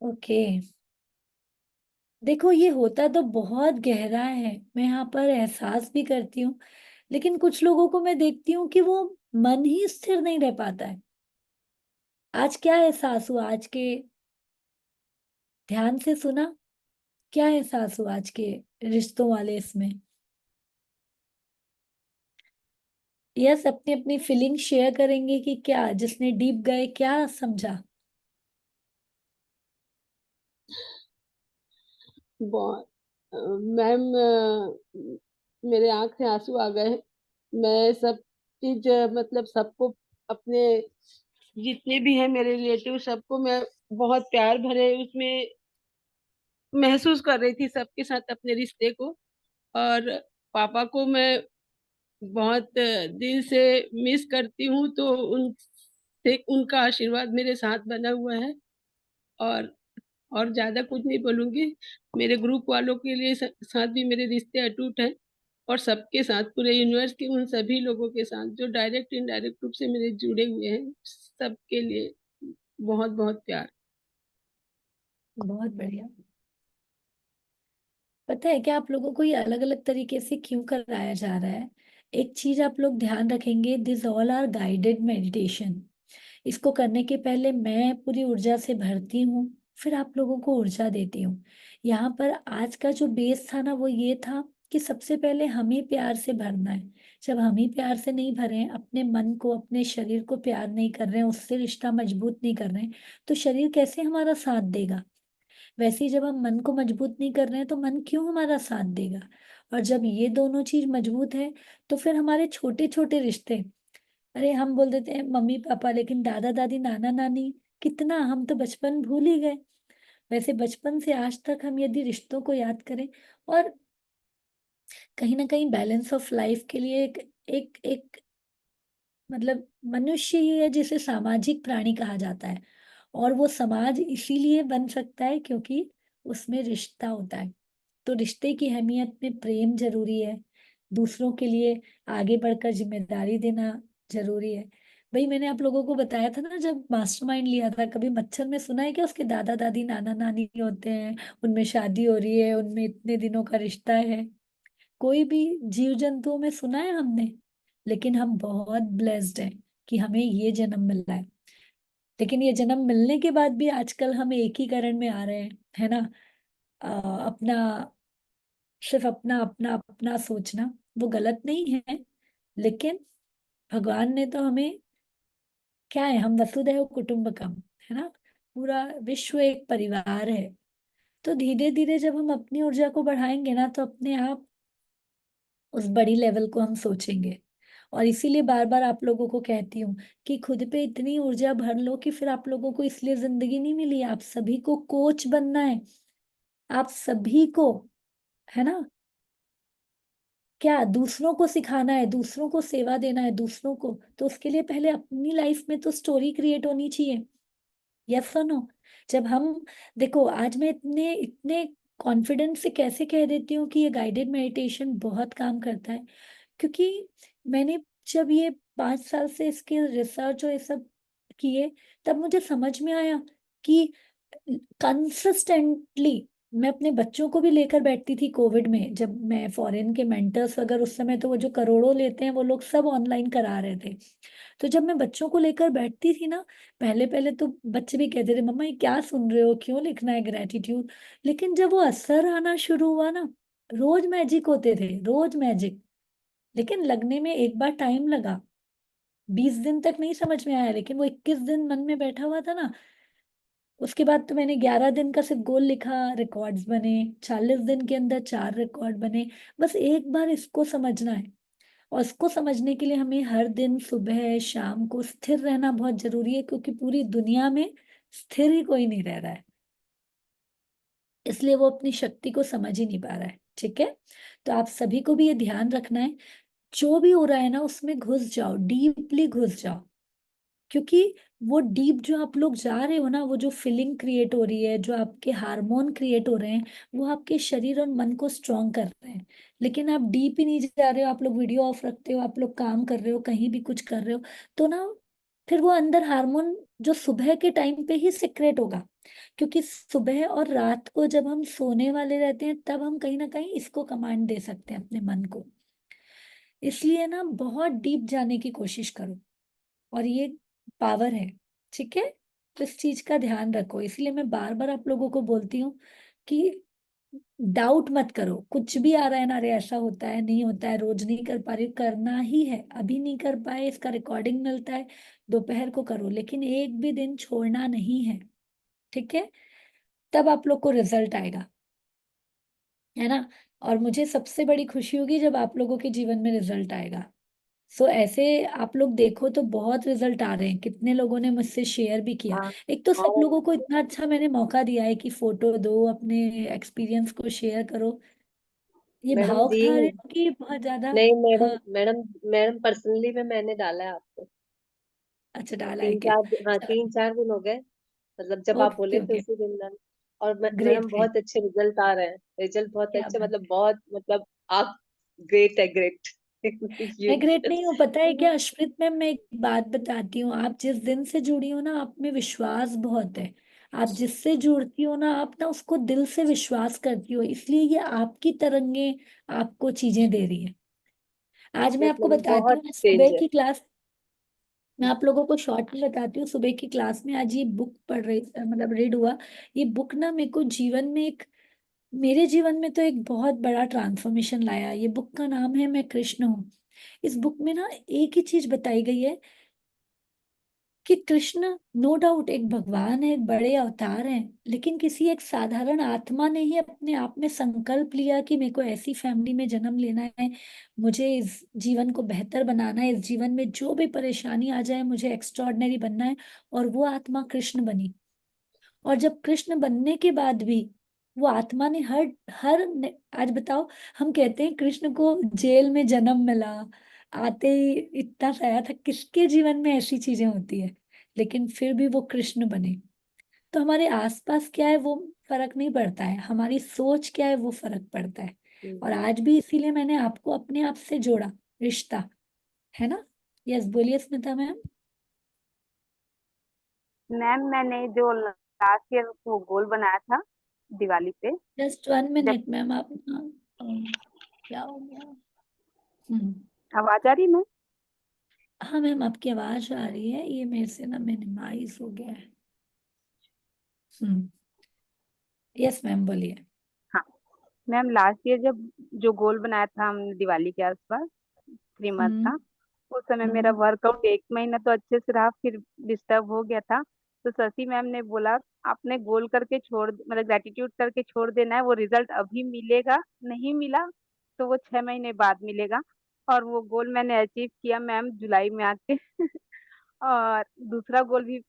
Okay. देखो, ये होता तो बहुत गहरा है, मैं यहाँ पर एहसास भी करती हूँ। लेकिन कुछ लोगों को मैं देखती हूँ कि वो मन ही स्थिर नहीं रह पाता है। आज क्या एहसास हुआ? आज के ध्यान से सुना, क्या एहसास हुआ आज के रिश्तों वाले इसमें? यस, अपनी अपनी फीलिंग शेयर करेंगे कि क्या जिसने डीप गए क्या समझा? बहुत मैम, मेरे आंख से आंसू आ गए। मैं सब चीज मतलब सबको, अपने जितने भी हैं मेरे रिलेटिव, सबको मैं बहुत प्यार भरे उसमें महसूस कर रही थी, सबके साथ अपने रिश्ते को। और पापा को मैं बहुत दिल से मिस करती हूँ, तो उनसे उनका आशीर्वाद मेरे साथ बना हुआ है। और और ज्यादा कुछ नहीं बोलूंगी। मेरे ग्रुप वालों के लिए साथ भी मेरे रिश्ते अटूट हैं। और सबके साथ, पूरे यूनिवर्स के उन सभी लोगों के साथ जो डायरेक्ट इनडायरेक्ट रूप से मेरे जुड़े हुए हैं, सबके लिए बहुत बहुत प्यार। बहुत बढ़िया। पता है क्या, आप लोगों को ये अलग अलग तरीके से क्यों कराया जा रहा है? एक चीज आप लोग ध्यान रखेंगे, this all are guided meditation. इसको करने के पहले मैं पूरी ऊर्जा से भरती हूँ, फिर आप लोगों को ऊर्जा देती हूँ। यहाँ पर आज का जो बेस था ना, वो ये था कि सबसे पहले हमें प्यार से भरना है। जब हम ही प्यार से नहीं भरे हैं, अपने मन को अपने शरीर को प्यार नहीं कर रहे हैं, उससे रिश्ता मजबूत नहीं कर रहे हैं, तो शरीर कैसे हमारा साथ देगा? वैसे ही जब हम मन को मजबूत नहीं कर रहे हैं, तो मन क्यों हमारा साथ देगा? और जब ये दोनों चीज मजबूत है, तो फिर हमारे छोटे छोटे रिश्ते, अरे हम बोल देते हैं मम्मी पापा, लेकिन दादा दादी नाना नानी, कितना हम तो बचपन भूल ही गए। वैसे बचपन से आज तक हम यदि रिश्तों को याद करें, और कहीं ना कहीं बैलेंस ऑफ लाइफ के लिए एक एक एक मतलब मनुष्य ही है जिसे सामाजिक प्राणी कहा जाता है। और वो समाज इसीलिए बन सकता है क्योंकि उसमें रिश्ता होता है। तो रिश्ते की अहमियत में प्रेम जरूरी है, दूसरों के लिए आगे बढ़कर जिम्मेदारी देना जरूरी है। भाई, मैंने आप लोगों को बताया था ना, जब मास्टरमाइंड लिया था, कभी मच्छर में सुना है क्या उसके दादा दादी नाना नानी होते हैं, उनमें शादी हो रही है, उनमें इतने दिनों का रिश्ता है? कोई भी जीव जंतुओं में सुना है हमने? लेकिन हम बहुत ब्लेस्ड हैं कि हमें ये जन्म मिला है। लेकिन ये जन्म मिलने के बाद भी आजकल हम एकीकरण में आ रहे हैं, है ना? अपना, सिर्फ अपना अपना अपना सोचना, वो गलत नहीं है। लेकिन भगवान ने तो हमें, क्या है, हम वसुधैव कुटुंबकम, है ना? पूरा विश्व एक परिवार है। तो धीरे धीरे जब हम अपनी ऊर्जा को बढ़ाएंगे ना, तो अपने आप उस बड़ी लेवल को हम सोचेंगे। और इसीलिए बार बार आप लोगों को कहती हूँ कि खुद पे इतनी ऊर्जा भर लो कि फिर आप लोगों को इसलिए जिंदगी नहीं मिली, आप सभी को कोच बनना है, आप सभी को, है ना? क्या दूसरों को सिखाना है, दूसरों को सेवा देना है, दूसरों को, तो उसके लिए पहले अपनी लाइफ में तो स्टोरी क्रिएट होनी चाहिए। यस और नो? जब हम, देखो आज मैं इतने इतने कॉन्फिडेंस से कैसे कह देती हूँ कि ये गाइडेड मेडिटेशन बहुत काम करता है, क्योंकि मैंने जब ये 5 साल से इसके रिसर्च और ये सब किए, तब मुझे समझ में आया कि कंसिस्टेंटली मैं अपने बच्चों को भी लेकर बैठती थी। कोविड में जब मैं फॉरेन के मेंटर्स वगैरह, उस समय तो वो जो करोड़ों लेते हैं वो लोग सब ऑनलाइन करा रहे थे। तो जब मैं बच्चों को लेकर बैठती थी ना, पहले पहले तो बच्चे भी कहते थे मम्मा ये क्या सुन रहे हो, क्यों लिखना है ग्रेटिट्यूड। लेकिन जब वो असर आना शुरू हुआ ना, रोज मैजिक होते थे, रोज मैजिक। लेकिन लगने में एक बार टाइम लगा, 20 दिन तक नहीं समझ में आया, लेकिन वो 21 दिन मन में बैठा हुआ था ना। उसके बाद तो मैंने 11 दिन का सिर्फ गोल लिखा, रिकॉर्ड्स बने, 40 दिन के अंदर 4 रिकॉर्ड बने। बस एक बार इसको समझना है। और इसको समझने के लिए हमें हर दिन सुबह शाम को स्थिर रहना बहुत जरूरी है, क्योंकि पूरी दुनिया में स्थिर ही कोई नहीं रह रहा है। इसलिए वो अपनी शक्ति को समझ ही नहीं पा रहा है। ठीक है? तो आप सभी को भी ये ध्यान रखना है, जो भी हो रहा है ना उसमें घुस जाओ, डीपली घुस जाओ। क्योंकि वो डीप जो आप लोग जा रहे हो ना, वो जो फीलिंग क्रिएट हो रही है, जो आपके हार्मोन क्रिएट हो रहे हैं, वो आपके शरीर और मन को स्ट्रांग कर रहे हैं। लेकिन आप डीप ही नहीं जा रहे हो, आप लोग वीडियो ऑफ रखते हो, आप लोग काम कर रहे हो, कहीं भी कुछ कर रहे हो, तो ना फिर वो अंदर हार्मोन जो सुबह के टाइम पे ही सिक्रेट होगा, क्योंकि सुबह और रात को जब हम सोने वाले रहते हैं तब हम कहीं ना कहीं इसको कमांड दे सकते हैं अपने मन को। इसलिए ना बहुत डीप जाने की कोशिश करो, और ये पावर है, ठीक है। तो इस चीज का ध्यान रखो, इसलिए मैं बार बार आप लोगों को बोलती हूँ कि डाउट मत करो, कुछ भी आ रहा है ना, अरे ऐसा होता है नहीं होता है, रोज नहीं कर पा रही, करना ही है। अभी नहीं कर पाए, इसका रिकॉर्डिंग मिलता है, दोपहर को करो, लेकिन एक भी दिन छोड़ना नहीं है, ठीक है। तब आप लोग को रिजल्ट आएगा, है ना। और मुझे सबसे बड़ी खुशी होगी जब आप लोगों के जीवन में रिजल्ट आएगा। सो ऐसे आप लोग देखो तो बहुत रिजल्ट आ रहे हैं, कितने लोगों ने मुझसे शेयर भी किया। हाँ एक तो सब हाँ लोगों को इतना अच्छा मैंने मौका दिया है कि फोटो दो, अपने एक्सपीरियंस को शेयर करो। ये मैडम भावुक दी। था रहे हो कि बहुत ज्यादा? नहीं मैडम, हाँ। मैडम पर्सनली में मैंने डाला है आपको। अच्छा, डाला है तीन क्या? चार हाँ, अच्छा, 3-4 दिन हो गए। मतलब जब आप ओके बोले थे ओके। उसी दिन मैम। और ग्रेट मैडम ग्रेट। बहुत अच्छे रिजल्ट आ रहे हैं, रिजल्ट बहुत क्या अच्छे, बात मतलब है। बहुत मतलब आप ग्रेट है, ग्रेट। मैं ये ग्रेट नहीं हूँ, पता है क्या अश्वित मैम, मैं एक बात बताती हूँ, आप जिस दिन से जुड़ी हो ना, आप में विश्वास बहुत है। आप जिससे जुड़ती हो ना, आप ना उसको दिल से विश्वास करती हो, इसलिए ये आपकी तरंगे आपको चीजें दे रही है। आज मैं आपको मैम बताती बहुत हूँ, मैं चेंज सुबह है। की क्लास, मैं आप लोगों को शॉर्ट में बताती हूँ, सुबह की क्लास में आज ये बुक पढ़ रही, मतलब रीड हुआ। ये बुक ना मेरे को जीवन में एक, मेरे जीवन में तो एक बहुत बड़ा ट्रांसफॉर्मेशन लाया। ये बुक का नाम है मैं कृष्ण हूँ। इस बुक में ना एक ही चीज बताई गई है कि कृष्ण नो डाउट एक भगवान है, एक बड़े अवतार हैं, लेकिन किसी एक साधारण आत्मा ने ही अपने आप में संकल्प लिया कि मेरे को ऐसी फैमिली में जन्म लेना है, मुझे इस जीवन को बेहतर बनाना है, इस जीवन में जो भी परेशानी आ जाए मुझे एक्स्ट्रॉर्डनरी बनना है। और वो आत्मा कृष्ण बनी। और जब कृष्ण बनने के बाद भी वो आत्मा ने हर आज बताओ, हम कहते हैं कृष्ण को जेल में जन्म मिला, आते ही इतना साया था, किसके जीवन में ऐसी चीजें होती है, लेकिन फिर भी वो कृष्ण बने। तो हमारे आसपास क्या है वो फर्क नहीं पड़ता है, हमारी सोच क्या है वो फर्क पड़ता है। और आज भी इसीलिए मैंने आपको अपने आप से जोड़ा, रिश्ता, है ना। यस, बोलिए स्मिता मैम। मैम मैंने जो लास्ट ईयर वो गोल बनाया था दिवाली पे, जस्ट वन जब मिनट मैम, आप क्या हो गया? हम्म। आवाज आ रही है मैम? हाँ मैम, आपकी आवाज आ रही है, ये मेरे से ना मिनिमाइज हो गया है। हम्म। यस मैम, बोलिए। हाँ मैम, लास्ट ईयर जब जो गोल बनाया था हमने दिवाली के आसपास, 3 मंथ हम्म। था, उस समय मेरा हम्म। वर्कआउट 1 महीना तो अच्छे से रहा, फिर डिस्टर्ब हो गया था। तो शशि मैम ने बोला आपने गोल करके छोड़, मतलब ग्रेटिट्यूड करके छोड़ देना है, वो रिजल्ट अभी मिलेगा, नहीं मिला तो वो 6 महीने बाद मिलेगा। और वो गोल मैंने अचीव किया मैम जुलाई में आके। और दूसरा गोल भी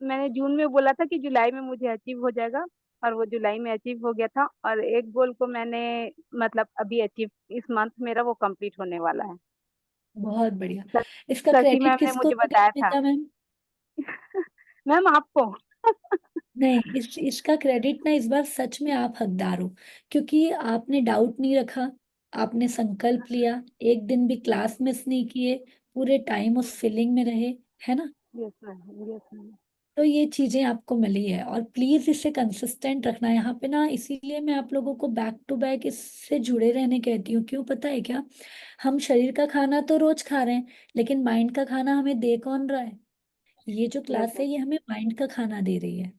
मैंने जून में बोला था कि जुलाई में मुझे अचीव हो जाएगा, और वो जुलाई में अचीव हो गया था। और एक गोल को मैंने मतलब अभी अचीव, इस मंथ मेरा वो कंप्लीट होने वाला है। बहुत बढ़िया। श- इसका शशि क्रेडिट मैम ने किसको मुझे दोगे बताया था। स्मिता मैम? मैम आपको। नहीं, इसका क्रेडिट ना इस बार सच में आप हकदार हो, क्योंकि आपने डाउट नहीं रखा, आपने संकल्प लिया, एक दिन भी क्लास मिस नहीं किए, पूरे टाइम उस फीलिंग में रहे, है ना। Yes ma'am, yes ma'am. तो ये चीजें आपको मिली है, और प्लीज इसे कंसिस्टेंट रखना है यहाँ पे ना, इसीलिए मैं आप लोगों को बैक टू बैक इससे जुड़े रहने कहती हूँ। क्यों पता है क्या? हम शरीर का खाना तो रोज खा रहे हैं, लेकिन माइंड का खाना हमें दे कौन रहा है? ये जो यस क्लास है मैम, ये हमें माइंड का खाना दे रही है।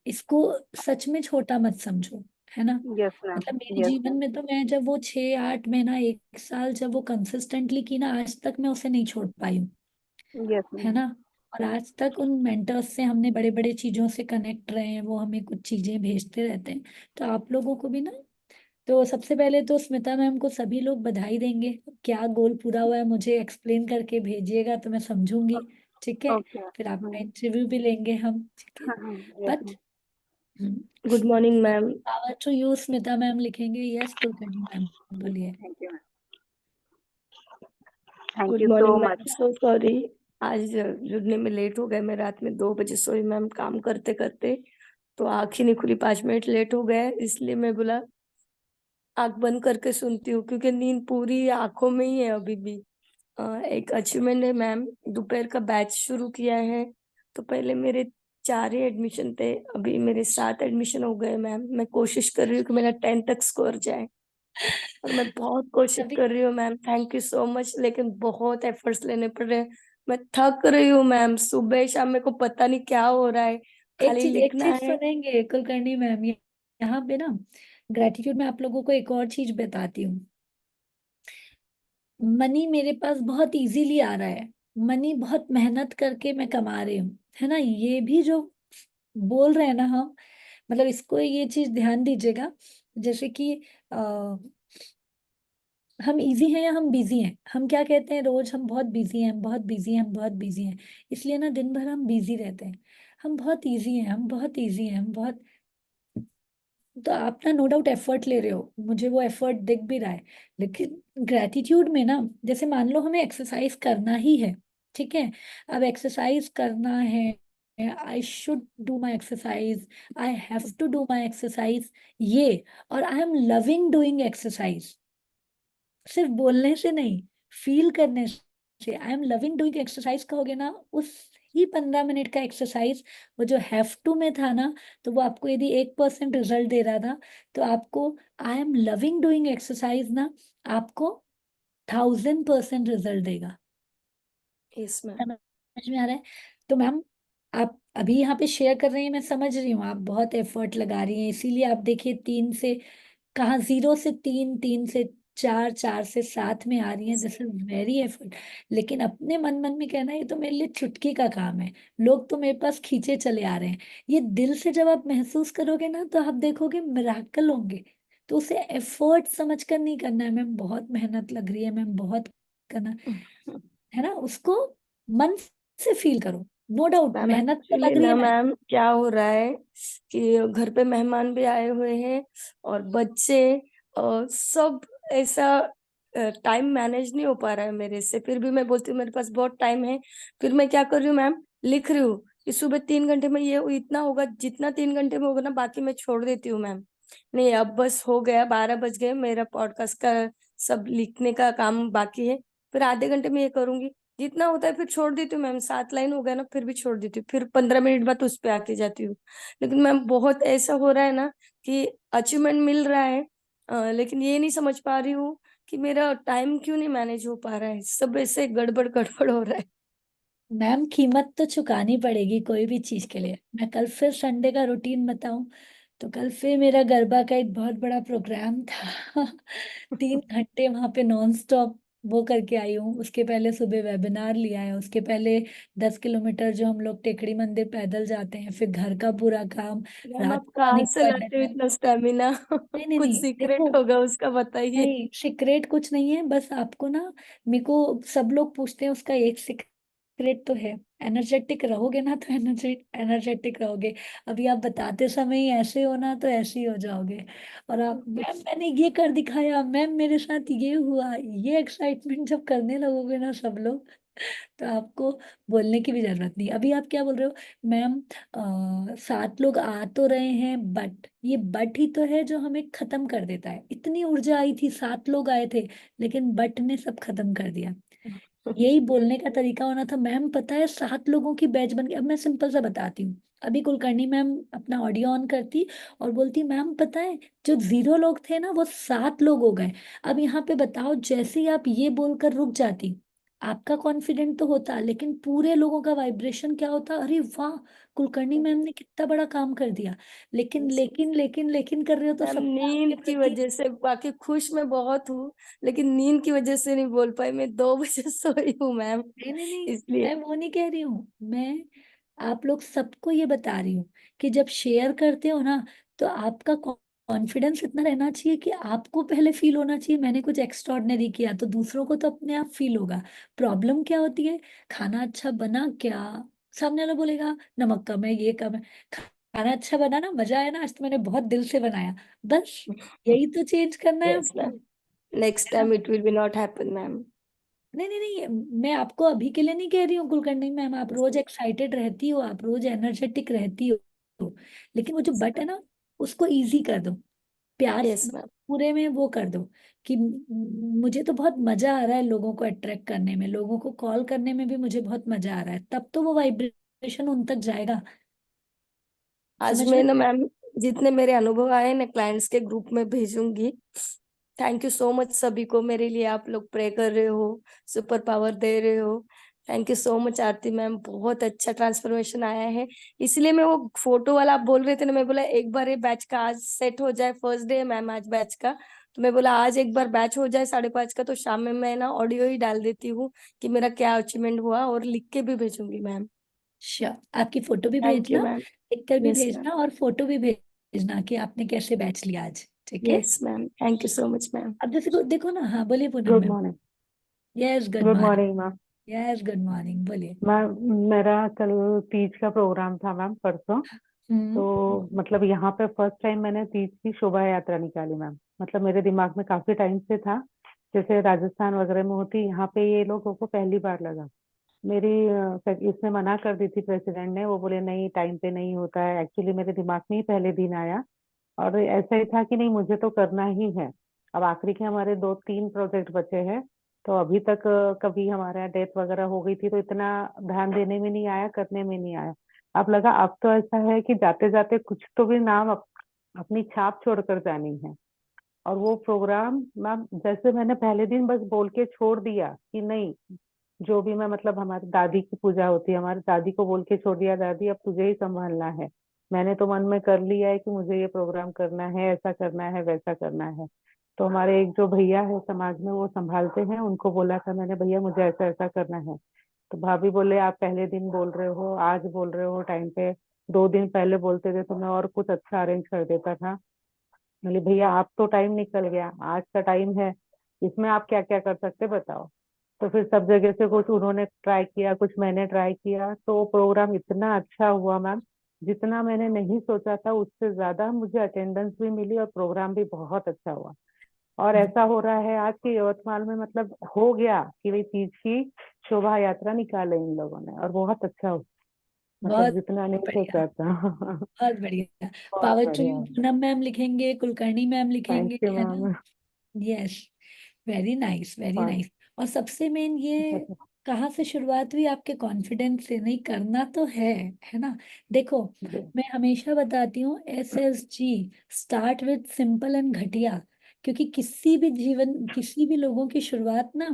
इसको सच में छोटा मत समझो, है ना। यस मैम, मतलब मेरे यस जीवन मैम, में तो मैं जब वो 6-8 महीना 1 साल जब वो कंसिस्टेंटली की ना, आज तक मैं उसे नहीं छोड़ पाई हूँ, यस है मैम। ना। और आज तक उन मेंटर्स से हमने बड़े बड़े चीजों से कनेक्ट रहे हैं, वो हमें कुछ चीजें भेजते रहते हैं। तो आप लोगों को भी ना, तो सबसे पहले तो स्मिता मैम को सभी लोग बधाई देंगे, क्या गोल पूरा हुआ है मुझे एक्सप्लेन करके भेजिएगा तो मैं समझूंगी, ठीक है। ओके। फिर आपका इंटरव्यू भी लेंगे हम, ठीक है। हाँ हाँ, yes but ma'am. Good morning ma'am. Power to you Smita ma'am लिखेंगे, यस कुलकर्णी मैम, बोलिए। Thank you ma'am, thank good you so morning ma'am, much. So sorry. आज जुड़ने में लेट हो गए, मैं रात में 2 बजे सोई मैम, काम करते करते तो आँख ही नहीं खुली, 5 मिनट लेट हो गए, इसलिए मैं बोला आँख बंद करके सुनती हूँ, क्योंकि नींद पूरी आंखों में ही है अभी भी। एक अचीवमेंट है मैम, दोपहर का बैच शुरू किया है। तो पहले मेरे 4 ही एडमिशन थे, अभी मेरे 7 एडमिशन हो गए मैम। मैं कोशिश कर रही हूँ कि मेरा 10 तक स्कोर जाए, और मैं बहुत कोशिश अभी कर रही हूँ ma'am. Thank you so much, लेकिन बहुत एफर्ट्स लेने पड़ रहे हैं। मैं थक रही हूँ मैम, सुबह शाम मेरे को पता नहीं क्या हो रहा है, खाली एक लिखना चीज है। सुनेंगे कुलकर्णी मैम, यहाँ पे ना ग्रेटिट्यूड में आप लोगों को एक और चीज बताती हूँ। मनी मेरे पास बहुत इजीली आ रहा है, मनी बहुत मेहनत करके मैं कमा रही हूँ, है ना, ये भी जो बोल रहे हैं ना हम, मतलब इसको ये चीज ध्यान दीजिएगा। जैसे कि हम इजी हैं या हम बिजी हैं, हम क्या कहते हैं रोज, हम बहुत बिजी हैं, हम बहुत बिजी हैं, हम बहुत बिजी हैं, इसलिए ना दिन भर हम बिजी रहते हैं। हम बहुत इजी हैं, हम बहुत इजी हैं, हम बहुत, तो आप ना नो डाउट एफर्ट ले रहे हो, मुझे वो एफर्ट दिख भी रहा है। लेकिन ग्रेटिट्यूड में ना, जैसे मान लो हमें एक्सरसाइज करना ही है, ठीक है, अब एक्सरसाइज करना है, I should do my exercise, I have to do my exercise, ये, और I am loving doing exercise, सिर्फ बोलने से नहीं, फील करने से। I am loving doing exercise कहोगे ना, उस ही 15 मिनट का एक्सरसाइज, वो जो हैव टू में था ना, तो वो आपको यदि 1% रिजल्ट दे रहा था, तो आपको आई एम लविंग डूइंग एक्सरसाइज ना आपको 1000% रिजल्ट देगा। Yes ma'am. समझ में आ रहा है? तो मैम, आप अभी यहाँ पे शेयर कर रही हैं, मैं समझ रही हूँ, आप बहुत एफर्ट लगा रही हैं, इसीलिए आप देखिए 3 से, कहाँ 0 से 3, 3 से 4, 4 से 7 में आ रही हैं, दिस इज वेरी एफर्ट। लेकिन अपने मन मन में कहना ये तो मेरे लिए चुटकी का काम है, लोग तो मेरे पास खींचे चले आ रहे हैं, ये दिल से जब आप महसूस करोगे ना, तो आप देखोगे मिराकल होंगे। तो उसे एफर्ट समझ कर नहीं करना है, मैम बहुत मेहनत लग रही है, मैम बहुत करना है ना, उसको मन से फील करो। नो डाउट मैम मेहनत तो एक्चुअली लग रही है ना मैम। मैम, क्या हो रहा है कि घर पे मेहमान भी आए हुए हैं, और बच्चे, और सब ऐसा टाइम मैनेज नहीं हो पा रहा है मेरे से। फिर भी मैं बोलती हूँ मेरे पास बहुत टाइम है, फिर मैं क्या कर रही हूँ मैम, लिख रही हूँ कि सुबह 3 घंटे में ये इतना होगा, जितना 3 घंटे में होगा ना, बाकी मैं छोड़ देती हूँ मैम। नहीं, अब बस हो गया, 12 बज गए, मेरा पॉडकास्ट का सब लिखने का काम बाकी है, फिर आधे घंटे में ये करूंगी, जितना होता है फिर छोड़ देती हूँ मैम। 7 लाइन हो गया ना, फिर भी छोड़ देती हूँ, फिर 15 मिनट बाद उस पे आके जाती हूँ। लेकिन मैम बहुत ऐसा हो रहा है ना कि अचीवमेंट मिल रहा है, लेकिन ये नहीं समझ पा रही हूँ कि मेरा टाइम क्यों नहीं मैनेज हो पा रहा है, सब ऐसे गड़बड़ गड़बड़ हो रहा है। मैम कीमत तो चुकानी पड़ेगी कोई भी चीज के लिए। मैं कल फिर संडे का रूटीन बताऊं, तो कल फिर मेरा गरबा का एक बहुत बड़ा प्रोग्राम था 3 घंटे वहां पे नॉन स्टॉप वो करके आई हूँ। उसके पहले सुबह वेबिनार लिया है, उसके पहले 10 किलोमीटर जो हम लोग टेकड़ी मंदिर पैदल जाते हैं, फिर घर का पूरा काम, मैम रात आप को कहाँ आने के से बाद लाते हो डिनर। इतना स्टेमिना? नहीं नहीं कुछ नहीं, देखो, सीक्रेट होगा उसका, बताइए। नहीं सीक्रेट कुछ नहीं है, बस आपको ना, मेरे को सब लोग पूछते हैं, उसका एक सीक्रेट तो है, एनर्जेटिक रहोगे ना तो एनर्जेटिक रहोगे। अभी आप बताते समय ही ऐसे हो ना, तो ऐसे ही हो जाओगे। और आप, मैम मैंने ये कर दिखाया, मैम मेरे साथ ये हुआ, ये एक्साइटमेंट जब करने लगोगे ना सब लोग, तो आपको बोलने की भी जरूरत नहीं। अभी आप क्या बोल रहे हो मैम, 7 लोग आ तो रहे हैं, बट ये बट ही तो है जो हमें खत्म कर देता है। इतनी ऊर्जा आई थी, 7 लोग आए थे, लेकिन बट ने सब खत्म कर दिया। यही बोलने का तरीका होना था, मैम पता है 7 लोगों की बैच बन गई। अब मैं सिंपल सा बताती हूँ, अभी कुलकर्णी मैम अपना ऑडियो ऑन करती और बोलती, मैम पता है जो 0 लोग थे ना, वो 7 लोग हो गए। अब यहाँ पे बताओ, जैसे ही आप ये बोलकर रुक जाती, आपका कॉन्फिडेंट तो होता, लेकिन पूरे लोगों का वाइब्रेशन क्या होता, अरे वाह, कुलकर्णी मैम ने कितना बड़ा काम कर दिया। लेकिन कर रहे हो तो मैम सबका आपके नींद की प्रति। वजह से, बाकी खुश मैं बहुत हूँ, लेकिन नींद की वजह से नहीं बोल पाई। मैं 2 बजे सोई हूँ मैम, नहीं नहीं नहीं, इसलिए। मैं वो नहीं कह रही हूँ, मैं आप लोग सबको ये बता रही हूँ कि जब शेयर करते हो ना, तो आपका कॉन्फिडेंस इतना रहना चाहिए कि आपको पहले फील होना चाहिए मैंने कुछ एक्स्ट्रॉर्डनरी किया, तो दूसरों को तो अपने आप फील होगा। प्रॉब्लम क्या होती है, खाना अच्छा बना क्या, सामने वाला बोलेगा नमक कम है, ये कम है। खाना अच्छा बना ना, मजा आया ना, आज तो मैंने बहुत दिल से बनाया, बस यही तो चेंज करना है यस आपको, मैम, नेक्स्ट है ना। Time it will be not happen ma'am. नहीं नहीं नहीं, मैं आपको अभी के लिए नहीं कह रही हूँ कुलकर्णी मैम, आप रोज एक्साइटेड रहती हो, आप रोज एनर्जेटिक रहती हो, लेकिन वो जो बट है ना, उसको इजी कर दो। प्यार यस मैम। पूरे में वो कर दो कि मुझे तो बहुत मजा आ रहा है लोगों को अट्रैक्ट करने में, लोगों को कॉल करने में भी मुझे बहुत मजा आ रहा है, तब तो वो वाइब्रेशन उन तक जाएगा। आज समझ में? मैं ना मैम जितने मेरे अनुभव आए ना क्लाइंट्स के ग्रुप में भेजूंगी। थैंक यू सो मच सभी को, मेरे लिए आप लोग प्रे कर रहे हो, सुपर पावर दे रहे हो। Thank you so much Aarti ma'am, बहुत अच्छा ट्रांसफॉर्मेशन आया है। इसलिए मैं वो फोटो वाला आप बोल रहे थे ना, मैं बोला एक बार ये बैच का आज सेट हो जाए, फर्स्ट डे है मैम आज बैच का, तो मैं बोला आज एक बार बैच हो जाए 5:30 का, तो शाम में मैं ना ऑडियो ही डाल देती हूँ कि मेरा क्या अचीवमेंट हुआ, और लिख के भी भेजूंगी मैम। श्योर, आपकी फोटो भी थैंक यू भेजना, मैम। लिख कर भी यस मैम। भेजना, और फोटो भी भेजना कि आपने कैसे बैच लिया आज। ठीक है? Yes ma'am, thank you so much ma'am. अब जैसे देखो ना, हाँ बोलिए Poonam good ma'am. Morning. Yes, good good morning. Morning ma'am. Yes, good morning, बोलिए। मैम मेरा कल तीज का प्रोग्राम था मैम, परसों। हम्म। तो मतलब यहाँ पे फर्स्ट टाइम मैंने तीज की शोभा यात्रा निकाली मैम। मतलब मेरे दिमाग में काफी टाइम से था, जैसे राजस्थान वगैरह में होती, यहाँ पे ये लोगों को पहली बार लगा। मेरी इसने मना कर दी थी, प्रेसिडेंट ने, वो बोले नहीं टाइम पे नहीं होता है। एक्चुअली मेरे दिमाग में ही पहले दिन आया, और ऐसा ही था कि नहीं मुझे तो करना ही है। अब आखिरी के हमारे 2-3 प्रोजेक्ट बचे हैं। तो अभी तक कभी हमारे यहाँ डेथ वगैरह हो गई थी तो इतना ध्यान देने में नहीं आया, करने में नहीं आया। अब लगा अब तो ऐसा है कि जाते जाते कुछ तो भी नाम अपनी छाप छोड़कर जानी है। और वो प्रोग्राम मैम, जैसे मैंने पहले दिन बस बोल के छोड़ दिया कि नहीं, जो भी मैं मतलब हमारी दादी की पूजा होती है, हमारी दादी को बोल के छोड़ दिया, दादी अब तुझे ही संभालना है। मैंने तो मन में कर लिया है कि मुझे ये प्रोग्राम करना है, ऐसा करना है, वैसा करना है। तो हमारे एक जो भैया है समाज में, वो संभालते हैं, उनको बोला था मैंने, भैया मुझे ऐसा ऐसा करना है। तो भाभी बोले आप पहले दिन बोल रहे हो, आज बोल रहे हो टाइम पे, 2 दिन पहले बोलते थे तो मैं और कुछ अच्छा अरेंज कर देता था। बोले भैया आप तो टाइम निकल गया, आज का टाइम है, इसमें आप क्या क्या कर सकते बताओ। तो फिर सब जगह से कुछ उन्होंने ट्राई किया, कुछ मैंने ट्राई किया, तो प्रोग्राम इतना अच्छा हुआ मैम। जितना मैंने नहीं सोचा था उससे ज्यादा मुझे अटेंडेंस भी मिली, और प्रोग्राम भी बहुत अच्छा हुआ। और ऐसा हो रहा है आज के यवतमाल में, मतलब हो गया कि भाई तीज की शोभा यात्रा निकाले इन लोगों ने, और बहुत अच्छा हो, मतलब बहुत जितना नहीं बढ़िया, सोचा था। बहुत बढ़िया। बहुत पावर टू बढ़िया। यू पूनम मैम लिखेंगे, कुलकर्णी मैम थैंक लिखेंगे, यू है ना? Ma'am. Yes, very nice, very nice. और सबसे मेन ये कहाँ से शुरुआत हुई? आपके कॉन्फिडेंस से। नहीं, करना तो है ना? देखो, मैं हमेशा बताती हूँ SSG, start with simple and घटिया। क्योंकि किसी भी लोगों की शुरुआत ना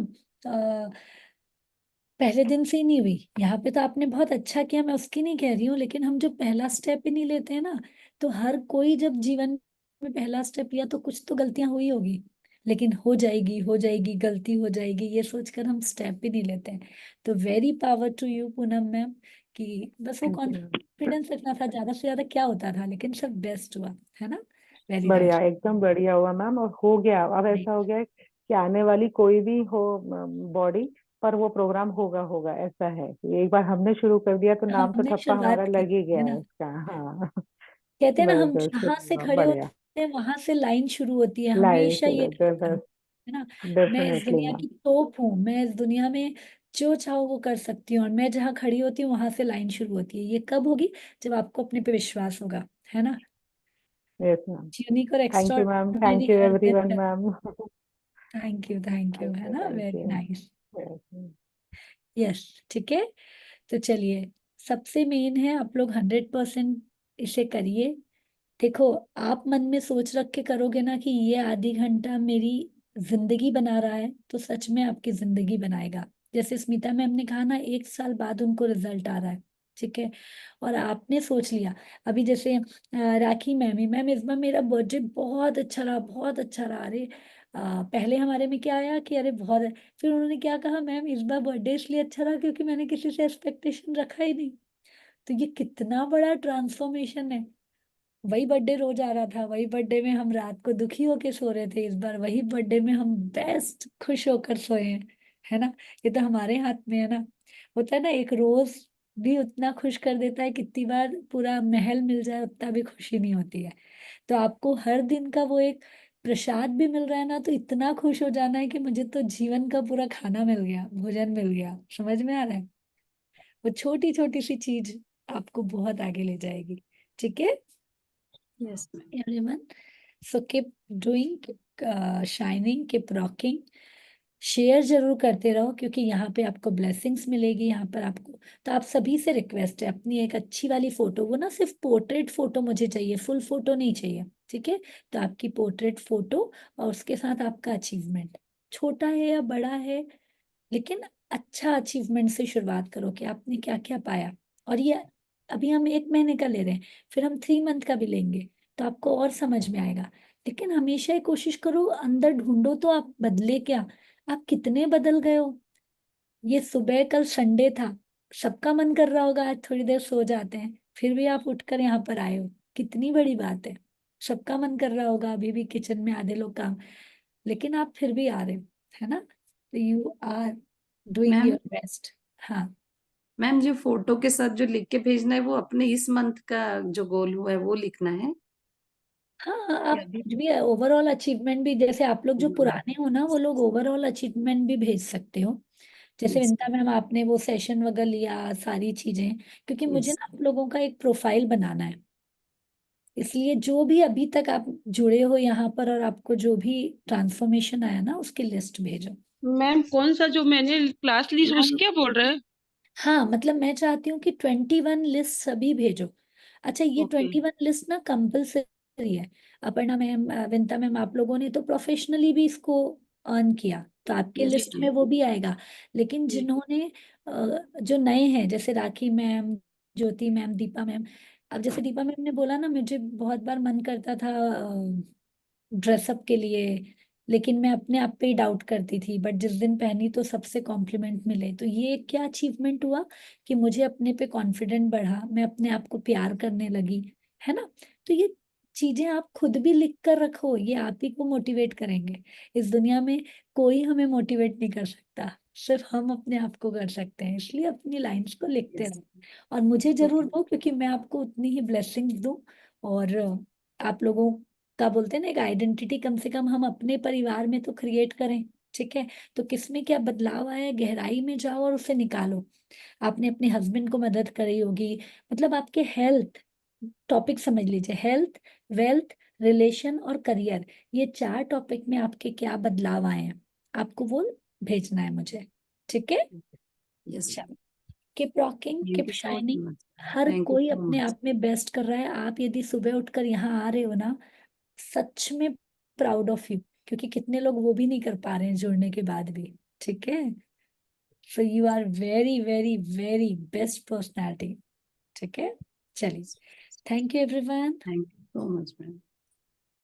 पहले दिन से ही नहीं हुई। यहाँ पे तो आपने बहुत अच्छा किया, मैं उसकी नहीं कह रही हूँ, लेकिन हम जो पहला स्टेप ही नहीं लेते हैं ना, तो हर कोई जब जीवन में पहला स्टेप लिया तो कुछ तो गलतियां हुई होगी, लेकिन हो जाएगी, गलती हो जाएगी, ये सोचकर हम स्टेप ही नहीं लेते हैं। तो very power to you Poonam ma'am, कि बस वो थैंक यू मैम। कॉन्फिडेंस इतना था, ज्यादा से ज्यादा क्या होता था, लेकिन सब बेस्ट हुआ, है ना? वेरी बढ़िया, नाइस। एकदम बढ़िया हुआ मैम, और हो गया। अब ऐसा हो गया है कि आने वाली कोई भी हो बॉडी पर वो प्रोग्राम होगा होगा, ऐसा है कि एक बार हमने शुरू कर दिया तो नाम तो हमने ठप्पा हमारा शुरुआत की, लग ही है गया ना? है इसका। हाँ। कहते हैं ना, हम जबरदस्त, जहां से खड़े बढ़िया। होते हैं वहां से लाइन शुरू होती है, लाइव हमेशा ये रहता जबरदस्त। है ना? मैं इस डेफिनेटली दुनिया मैम। की तोप हूँ, मैं इस दुनिया में जो चाहो वो कर सकती हूँ, और मैं जहाँ खड़ी होती हूँ वहां से लाइन शुरू होती है। ये कब होगी? जब आपको अपने पे विश्वास होगा, है ना? Yes ma'am. यूनिक और thank you ma'am, extraordinary thank you her everyone दिन। मैम। थैंक यू, थैंक है यू, ना? Thank very you. Nice. Yes, ठीक है। तो चलिए, सबसे मेन है आप लोग 100% इसे करिए। देखो, आप मन में सोच रख के करोगे ना कि ये आधी घंटा मेरी जिंदगी बना रहा है, तो सच में आपकी जिंदगी बनाएगा। जैसे स्मिता मैम ने कहा ना, 1 साल बाद उनको रिजल्ट आ रहा है। ठीक है? और आपने सोच लिया, अभी जैसे राखी मैम ही, मैम इस बार मेरा बर्थडे बहुत अच्छा रहा, बहुत अच्छा रहा। अरे पहले हमारे में क्या आया कि अरे बहुत है। फिर उन्होंने क्या कहा, मैम इस बार बर्थडे इसलिए अच्छा रहा क्योंकि मैंने किसी से एक्सपेक्टेशन रखा ही नहीं। तो ये कितना बड़ा ट्रांसफॉर्मेशन है। वही बर्थडे रोज आ रहा था, वही बर्थडे में हम रात को दुखी होके सो रहे थे, इस बार वही बर्थडे में हम बेस्ट खुश होकर सोए हैं, है ना? ये तो हमारे हाथ में है ना। होता है ना, एक रोज भी उतना खुश कर देता है, कितनी बार पूरा महल मिल जाए उतना भी खुशी नहीं होती है। तो आपको हर दिन का वो एक प्रसाद भी मिल रहा है ना, तो इतना खुश हो जाना है कि मुझे तो जीवन का पूरा खाना मिल गया, भोजन मिल गया। समझ में आ रहा है? वो छोटी छोटी सी चीज आपको बहुत आगे ले जाएगी। ठीक है yes ma'am. Everyone? So keep doing, shining, keep rocking. Share जरूर करते रहो, क्योंकि यहाँ पे आपको ब्लेसिंग्स मिलेगी यहाँ पर आपको। तो आप सभी से रिक्वेस्ट है, अपनी एक अच्छी वाली फोटो, वो ना सिर्फ पोर्ट्रेट फोटो मुझे चाहिए, फुल फोटो नहीं चाहिए, ठीक है? तो आपकी पोर्ट्रेट फोटो और उसके साथ आपका अचीवमेंट, छोटा है या बड़ा है, लेकिन अच्छा अचीवमेंट से शुरुआत करो कि आपने क्या क्या पाया। और ये अभी हम 1 महीने का ले रहे हैं, फिर हम 3 मंथ का भी लेंगे, तो आपको और समझ में आएगा। लेकिन हमेशा ये कोशिश करो, अंदर ढूंढो तो आप बदले क्या, आप कितने बदल गए हो। ये सुबह कल संडे था, सबका मन कर रहा होगा आज थोड़ी देर सो जाते हैं, फिर भी आप उठकर यहाँ पर आए हो, कितनी बड़ी बात है। सबका मन कर रहा होगा, अभी भी किचन में आधे लोग काम, लेकिन आप फिर भी आ रहे हो, है ना? तो you are doing ma'am, your best. हाँ मैम जो फोटो के साथ जो लिख के भेजना है वो अपने इस मंथ का जो गोल हुआ है वो लिखना है हाँ, कि आप अभी? कुछ भी ओवरऑल अचीवमेंट भी, जैसे आप लोग जो हम्म, पुराने हो ना, वो लोग ओवरऑल अचीवमेंट भी भेज सकते हो। जैसे yes, विंता मैम, आपने वो सेशन वगैरह लिया, सारी चीजें, क्योंकि मुझे yes, ना आप लोगों का एक प्रोफाइल बनाना है। इसलिए जो भी अभी तक आप जुड़े हो यहाँ पर, और आपको जो भी ट्रांसफॉर्मेशन आया ना, उसकी लिस्ट भेजो। मैम कौन सा जो मैंने क्लास ली मैम, उसके बोल रहे हैं? हाँ मतलब मैं चाहती हूँ कि 21 लिस्ट सभी भेजो। अच्छा, ये ओके। 21 लिस्ट ना कंपलसरी है। अपर्णा मैम, विंता मैम, आप लोगों ने तो प्रोफेशनली भी इसको अर्न किया, तो आपके yes, जी लिस्ट में जी वो भी आएगा। लेकिन जी जिन्होंने जो नए हैं, जैसे राखी मैम, ज्योति मैम, दीपा मैम, अब जैसे दीपा मैम ने बोला ना, मुझे बहुत बार मन करता था ड्रेसअप के लिए, लेकिन मैं अपने आप पे ही डाउट करती थी, बट जिस दिन पहनी तो सबसे कॉम्प्लीमेंट मिले। तो ये क्या अचीवमेंट हुआ कि मुझे अपने पे कॉन्फिडेंट बढ़ा, मैं अपने आप को प्यार करने लगी, है ना? तो ये चीजें आप खुद भी लिख कर रखो, ये आप ही को मोटिवेट करेंगे। इस दुनिया में कोई हमें मोटिवेट नहीं कर सकता, सिर्फ हम अपने आप को कर सकते हैं। इसलिए अपनी लाइंस को लिखते yes, रहो, और मुझे जरूर okay, दो, क्योंकि मैं आपको उतनी ही ब्लेसिंग्स दूं। और आप लोगों का बोलते हैं ना, एक आइडेंटिटी कम से कम हम अपने परिवार में तो क्रिएट करें, ठीक है? तो किसमें क्या बदलाव आया है, गहराई में जाओ और उसे निकालो। आपने अपने हस्बैंड को मदद करी होगी, मतलब आपके हेल्थ टॉपिक समझ लीजिए, हेल्थ, वेल्थ, रिलेशन और करियर, ये 4 टॉपिक में आपके क्या बदलाव आए हैं, आपको वो भेजना है मुझे, ठीक है? yes, चलो, keep rocking, keep thank you so shining. much, her thank you कोई so अपने much, आप में बेस्ट कर रहा है। आप यदि सुबह उठकर यहाँ आ रहे हो ना, सच में प्राउड ऑफ यू, क्योंकि कितने लोग वो भी नहीं कर पा रहे हैं जुड़ने के बाद भी, ठीक है? So you are very very very best personality, ठीक है? चलिए, thank you everyone. thank you so much, ma'am.